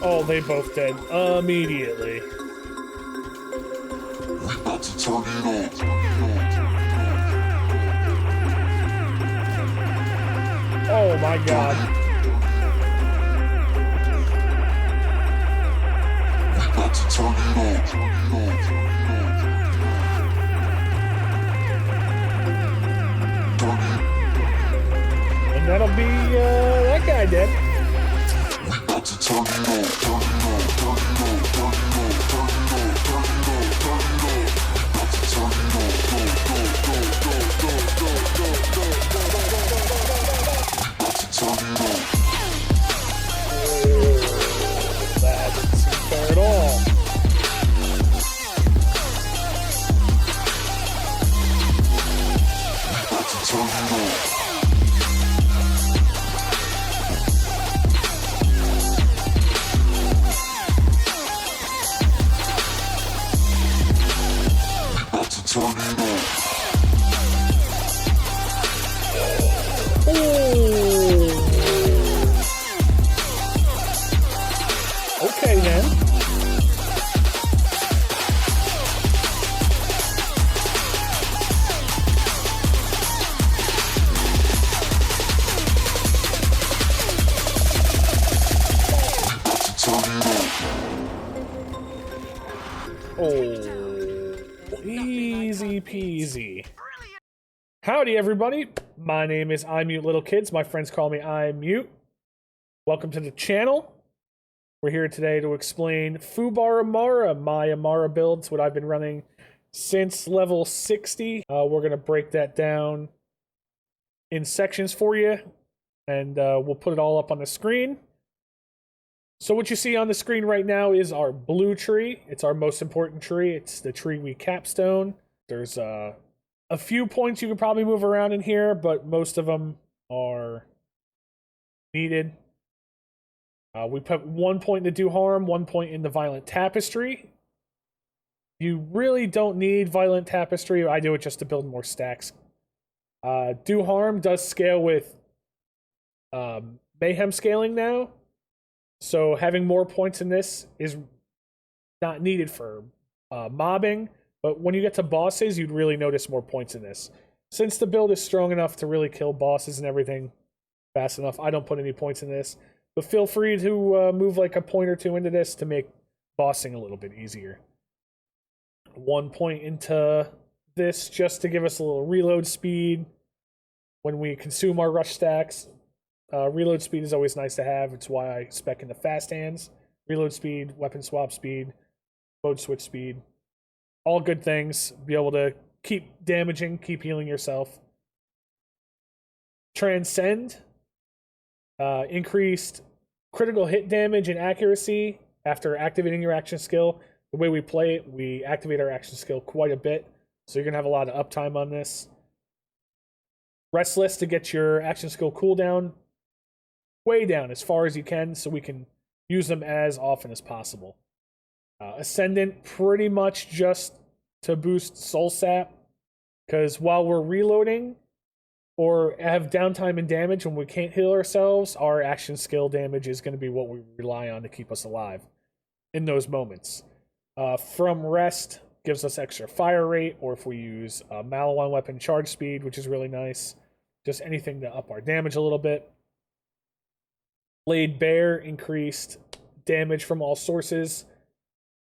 Oh, they both dead immediately. Oh my god. And that'll be that guy dead. That doesn't seem fair at all. Okay then. Oh, easy peasy. Howdy everybody, my name is iMute Little Kids, my friends call me iMute. Welcome to the channel. We're here today to explain FUBAR Amara, my Amara builds, what I've been running since level 60. We're going to break that down in sections for you, and we'll put it all up on the screen. So what you see on the screen right now is our blue tree. It's our most important tree. It's the tree we capstone. There's a few points you could probably move around in here, but most of them are needed. We put 1 point to do harm, 1 point in the violent tapestry. You really don't need violent tapestry. I do it just to build more stacks. Do harm does scale with Mayhem scaling now. So having more points in this is not needed for mobbing. But when you get to bosses, you'd really notice more points in this. Since the build is strong enough to really kill bosses and everything fast enough, I don't put any points in this. But feel free to move like a point or two into this to make bossing a little bit easier. 1 point into this just to give us a little reload speed when we consume our rush stacks. Reload speed is always nice to have. It's why I spec in the fast hands. Reload speed, weapon swap speed, mode switch speed. All good things. Be able to keep damaging, keep healing yourself. Transcend. Increased critical hit damage and accuracy after activating your action skill. The way we play it, we activate our action skill quite a bit. So you're going to have a lot of uptime on this. Restless to get your action skill cooldown way down as far as you can so we can use them as often as possible. Ascendant pretty much just to boost soul sap, because while we're reloading or have downtime and damage when we can't heal ourselves, our action skill damage is going to be what we rely on to keep us alive in those moments. From rest gives us extra fire rate, or if we use Malawan weapon, charge speed, which is really nice. Just anything to up our damage a little bit. Laid bare, increased damage from all sources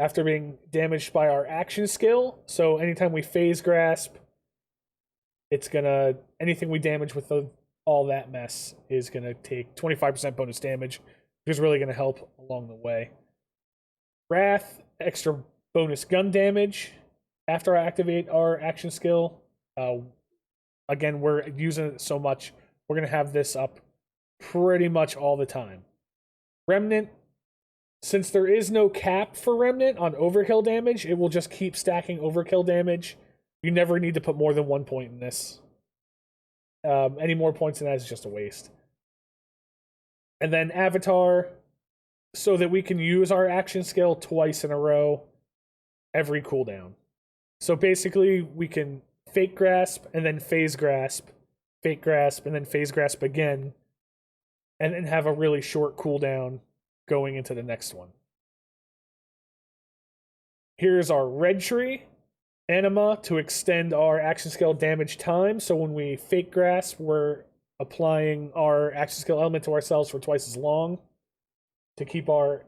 after being damaged by our action skill. So anytime we phase grasp, it's gonna, anything we damage with all that mess is gonna take 25% bonus damage, which is really gonna help along the way. Wrath, extra bonus gun damage after I activate our action skill. Again, we're using it so much, we're gonna have this up pretty much all the time. Remnant, since there is no cap for Remnant on overkill damage, it will just keep stacking overkill damage. You never need to put more than 1 point in this. Any more points than that is just a waste. And then Avatar, so that we can use our action skill twice in a row every cooldown. So basically, we can fake grasp and then phase grasp, fake grasp and then phase grasp again, and then have a really short cooldown going into the next one. Here's our red tree. Anima to extend our action skill damage time. So when we fake grasp, we're applying our action skill element to ourselves for twice as long to keep our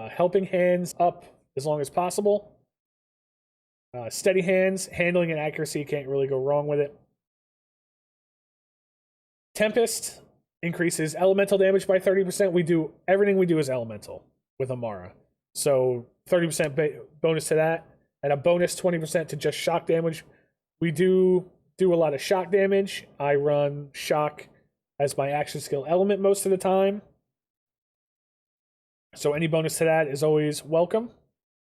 helping hands up as long as possible. Steady hands, handling and accuracy, can't really go wrong with it. Tempest increases elemental damage by 30%. Everything we do is elemental with Amara. So 30% bonus to that, and a bonus 20% to just shock damage. We do a lot of shock damage. I run shock as my action skill element most of the time. So any bonus to that is always welcome.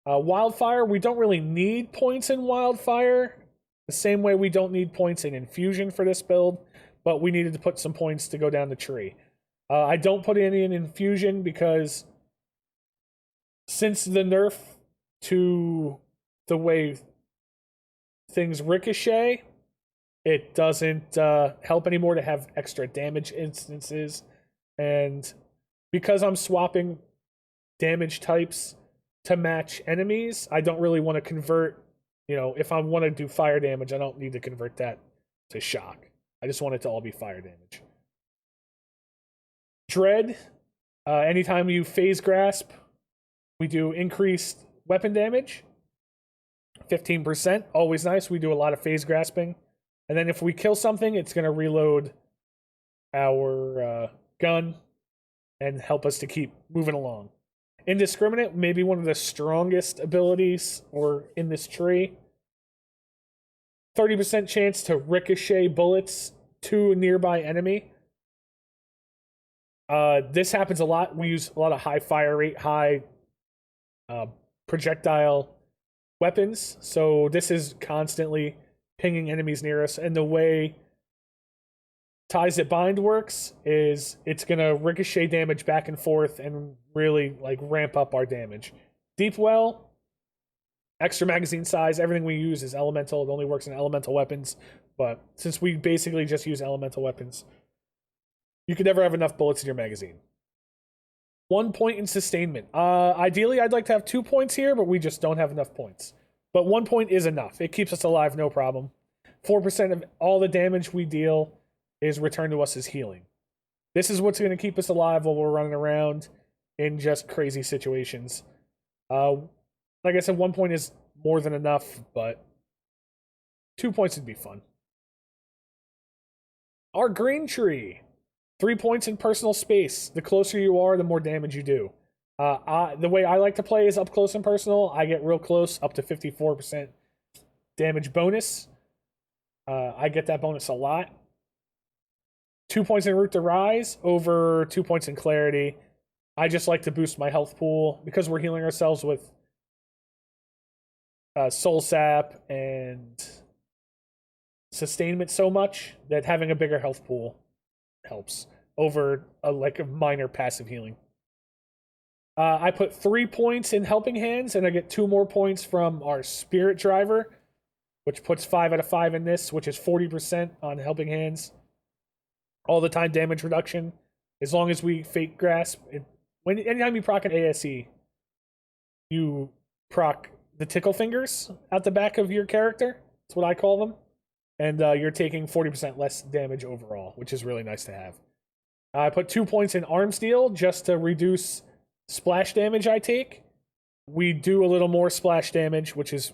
Wildfire, we don't really need points in Wildfire. The same way we don't need points in Infusion for this build, but we needed to put some points to go down the tree. I don't put any in Infusion because since the nerf to the way things ricochet, it doesn't help anymore to have extra damage instances. And because I'm swapping damage types to match enemies, I don't really want to convert, if I want to do fire damage, I don't need to convert that to shock. I just want it to all be fire damage. Dread, anytime you phase grasp, we do increased weapon damage, 15%, always nice. We do a lot of phase grasping. And then if we kill something, it's going to reload our gun and help us to keep moving along. Indiscriminate, maybe one of the strongest abilities or in this tree. 30% chance to ricochet bullets to a nearby enemy. This happens a lot. We use a lot of high fire rate, high projectile weapons. So this is constantly pinging enemies near us. And the way Ties That Bind works is it's going to ricochet damage back and forth and really ramp up our damage. Deep Well, extra magazine size, everything we use is elemental. It only works in elemental weapons, but since we basically just use elemental weapons, you can never have enough bullets in your magazine. 1 point in sustainment. Ideally, I'd like to have 2 points here, but we just don't have enough points. But 1 point is enough. It keeps us alive, no problem. 4% of all the damage we deal is returned to us as healing. This is what's going to keep us alive while we're running around in just crazy situations. Like I said, 1 point is more than enough, but 2 points would be fun. Our green tree. 3 points in personal space. The closer you are, the more damage you do. The way I like to play is up close and personal. I get real close, up to 54% damage bonus. I get that bonus a lot. 2 points in Root to Rise over 2 points in Clarity. I just like to boost my health pool because we're healing ourselves with Soul Sap and Sustainment so much that having a bigger health pool helps over a minor passive healing. I put 3 points in Helping Hands, and I get 2 more points from our Spirit Driver, which puts 5 out of 5 in this, which is 40% on Helping Hands. All the time damage reduction, as long as we fake grasp. Anytime you proc an ASE, you proc the tickle fingers out the back of your character. That's what I call them. And you're taking 40% less damage overall, which is really nice to have. I put 2 points in Arm Steel just to reduce splash damage I take. We do a little more splash damage, which is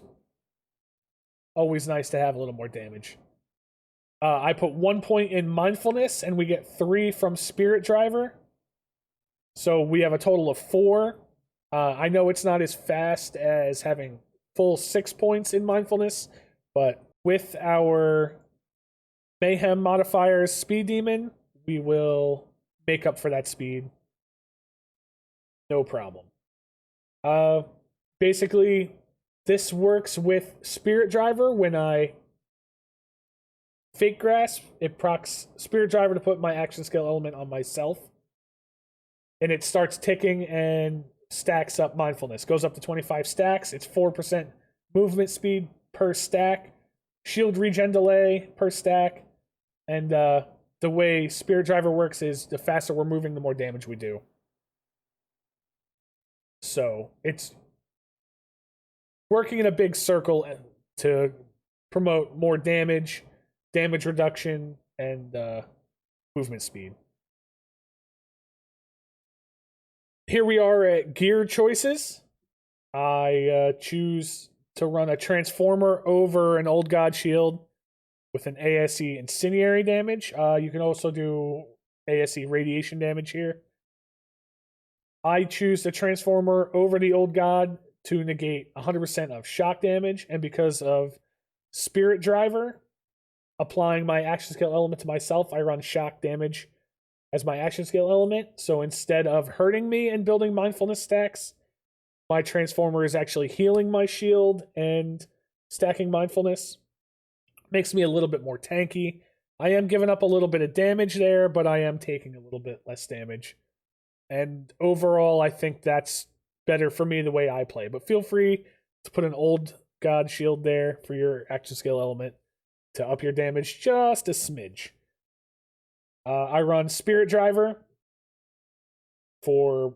always nice to have a little more damage. I put 1 point in Mindfulness, and we get 3 from Spirit Driver. So we have a total of 4. I know it's not as fast as having full 6 points in Mindfulness, but with our Mayhem modifiers Speed Demon, we will make up for that speed. No problem. Basically, this works with Spirit Driver. When I fake grasp, it procs Spirit Driver to put my action skill element on myself. And it starts ticking and stacks up Mindfulness. Goes up to 25 stacks. It's 4% movement speed per stack. Shield regen delay per stack. And the way Spirit Driver works is the faster we're moving, the more damage we do. So it's working in a big circle to promote more damage, damage reduction, and movement speed. Here we are at gear choices. I choose to run a Transformer over an Old God Shield with an ASE Incendiary damage. You can also do ASE Radiation damage here. I choose the Transformer over the Old God to negate 100% of shock damage, and because of Spirit Driver, applying my action skill element to myself, I run shock damage as my action skill element. So instead of hurting me and building mindfulness stacks, my Transformer is actually healing my shield and stacking mindfulness. Makes me a little bit more tanky. I am giving up a little bit of damage there, but I am taking a little bit less damage. And overall, I think that's better for me the way I play. But feel free to put an Old God Shield there for your action skill element to up your damage just a smidge. I run Spirit Driver for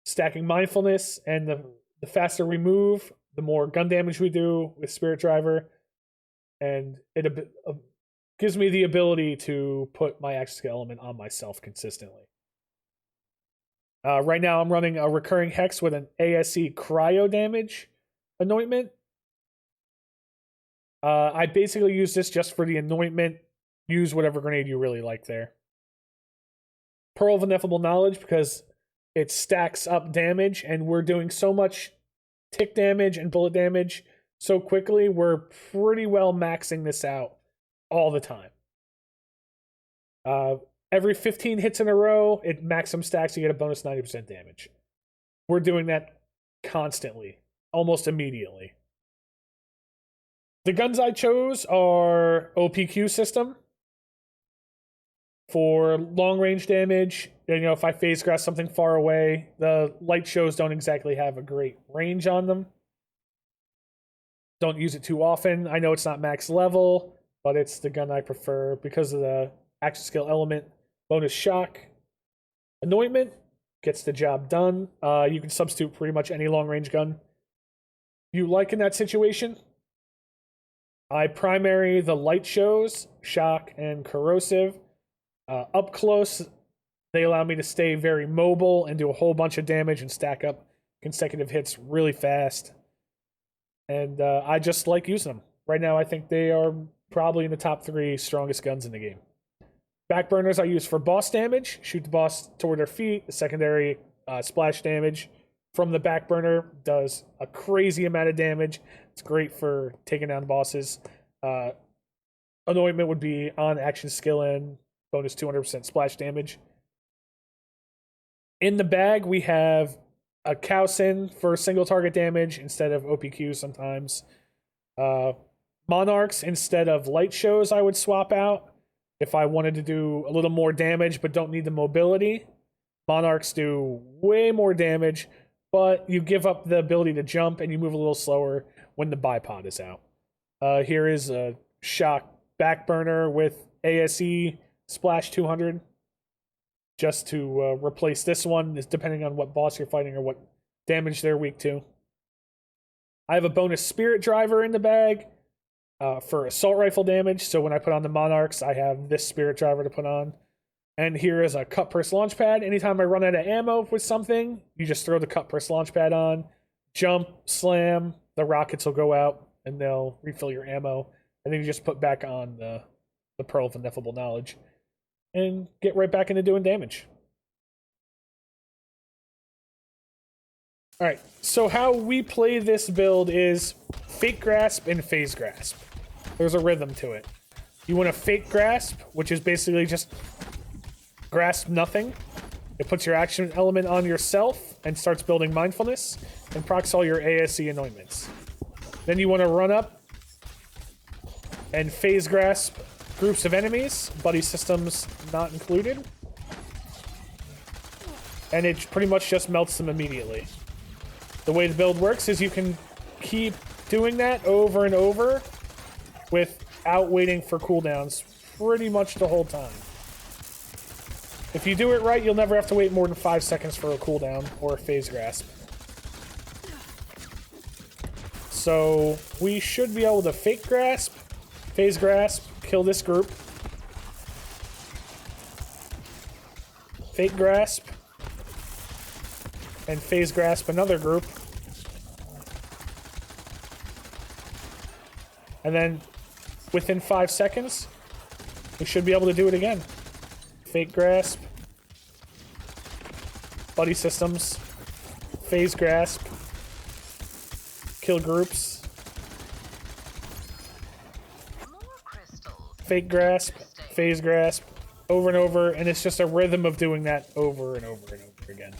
stacking mindfulness, and the faster we move, the more gun damage we do with Spirit Driver, and it gives me the ability to put my action skill element on myself consistently. Right now I'm running a Recurring Hex with an ASE Cryo damage anointment. I basically use this just for the anointment. Use whatever grenade you really like there. Pearl of Ineffable Knowledge, because it stacks up damage, and we're doing so much tick damage and bullet damage so quickly, we're pretty well maxing this out all the time. Every 15 hits in a row, it maximum stacks, you get a bonus 90% damage. We're doing that constantly, almost immediately. The guns I chose are OPQ system for long range damage. You know, if I phase grass something far away, the light shows don't exactly have a great range on them. Don't use it too often. I know it's not max level, but it's the gun I prefer because of the action skill element. Bonus shock. Anointment gets the job done. You can substitute pretty much any long range gun you like in that situation. I primary the light shows, shock and corrosive. Up close, they allow me to stay very mobile and do a whole bunch of damage and stack up consecutive hits really fast. And I just like using them. Right now, I think they are probably in the top 3 strongest guns in the game. Backburners I use for boss damage. Shoot the boss toward their feet. The secondary splash damage from the backburner does a crazy amount of damage. It's great for taking down bosses. Anointment would be on action skill and bonus 200% splash damage. In the bag, we have a Cowsin for single target damage instead of OPQ sometimes. Monarchs instead of light shows I would swap out if I wanted to do a little more damage but don't need the mobility. Monarchs do way more damage, but you give up the ability to jump and you move a little slower when the bipod is out. Here is a shock backburner with ASE splash 200. Just to replace this one, is depending on what boss you're fighting or what damage they're weak to. I have a bonus Spirit Driver in the bag for assault rifle damage, so when I put on the Monarchs, I have this Spirit Driver to put on. And here is a cut purse launch pad. Anytime I run out of ammo with something, you just throw the cut purse launch pad on, jump, slam, the rockets will go out, and they'll refill your ammo. And then you just put back on the Pearl of Ineffable Knowledge and get right back into doing damage. Alright, so how we play this build is Fake Grasp and Phase Grasp. There's a rhythm to it. You want to Fake Grasp, which is basically just grasp nothing. It puts your action element on yourself and starts building mindfulness and procs all your ASE anointments. Then you want to run up and Phase Grasp groups of enemies, buddy systems not included. And it pretty much just melts them immediately. The way the build works is you can keep doing that over and over without waiting for cooldowns pretty much the whole time. If you do it right, you'll never have to wait more than 5 seconds for a cooldown or a phase grasp. So we should be able to fake grasp, phase grasp, kill this group. Fake grasp. And phase grasp another group. And then within 5 seconds, we should be able to do it again. Fake grasp. Buddy systems. Phase grasp. Kill groups. Fake grasp. Phase grasp. Over and over. And it's just a rhythm of doing that over and over and over again.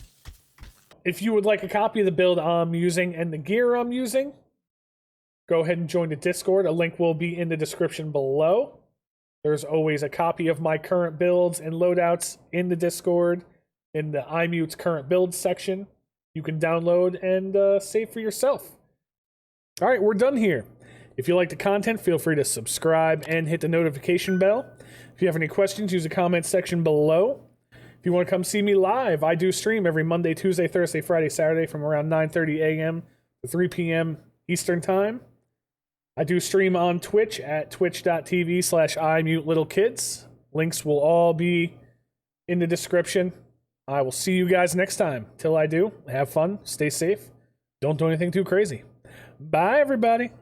If you would like a copy of the build I'm using and the gear I'm using, go ahead and join the Discord. A link will be in the description below. There's always a copy of my current builds and loadouts in the Discord, in the iMute's current build section. You can download and save for yourself. All right, we're done here. If you like the content, feel free to subscribe and hit the notification bell. If you have any questions, use the comment section below. If you want to come see me live, I do stream every Monday, Tuesday, Thursday, Friday, Saturday from around 9:30 a.m. to 3 p.m. Eastern Time. I do stream on Twitch at twitch.tv/iMuteLittleKids. Links will all be in the description. I will see you guys next time. Till I do, have fun, stay safe, don't do anything too crazy. Bye, everybody.